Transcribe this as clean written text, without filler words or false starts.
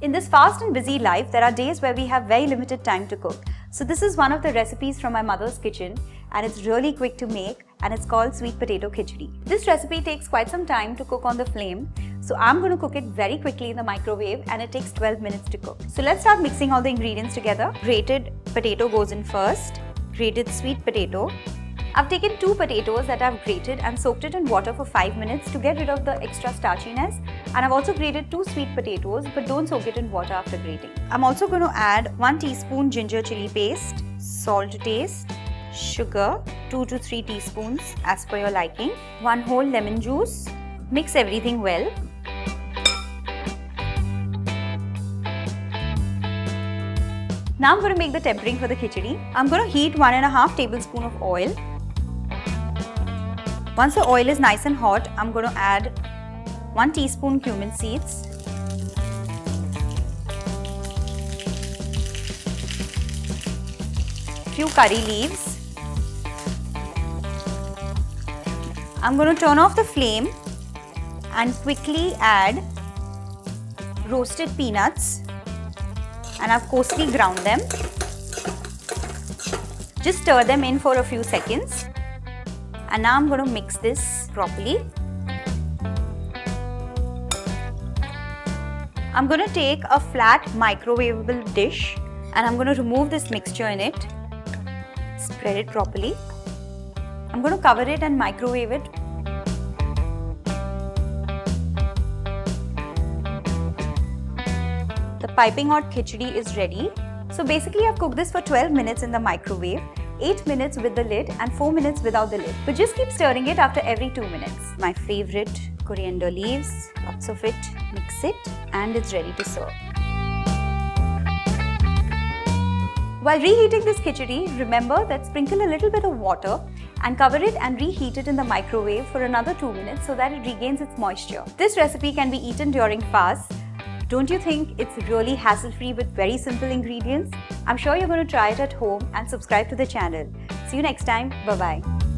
In this fast and busy life, there are days where we have very limited time to cook. So this is one of the recipes from my mother's kitchen and it's really quick to make and it's called Sweet Potato Khichdi. This recipe takes quite some time to cook on the flame. So I'm going to cook it very quickly in the microwave and it takes 12 minutes to cook. So let's start mixing all the ingredients together. Grated potato goes in first. Grated sweet potato. I've taken 2 potatoes that I've grated and soaked it in water for 5 minutes to get rid of the extra starchiness. And I've also grated 2 sweet potatoes, but don't soak it in water after grating. I'm also going to add 1 teaspoon ginger chili paste, salt to taste, sugar, 2 to 3 teaspoons as per your liking, 1 whole lemon juice. Mix everything well. Now I'm going to make the tempering for the khichdi. I'm going to heat 1.5 tablespoons of oil. Once the oil is nice and hot, I'm going to add 1 teaspoon cumin seeds, few curry leaves. I'm going to turn off the flame and quickly add roasted peanuts, and I've coarsely ground them. Just stir them in for a few seconds. And now I'm going to mix this properly. I'm going to take a flat microwavable dish and I'm going to remove this mixture in it. Spread it properly. I'm going to cover it and microwave it. The piping hot khichdi is ready. So basically I've cooked this for 12 minutes in the microwave. 8 minutes with the lid and 4 minutes without the lid. But just keep stirring it after every 2 minutes. My favorite coriander leaves, lots of it, mix it and it's ready to serve. While reheating this khichdi, remember that sprinkle a little bit of water and cover it and reheat it in the microwave for another 2 minutes so that it regains its moisture. This recipe can be eaten during fasts. Don't you think it's really hassle-free with very simple ingredients? I'm sure you're going to try it at home and subscribe to the channel. See you next time. Bye-bye.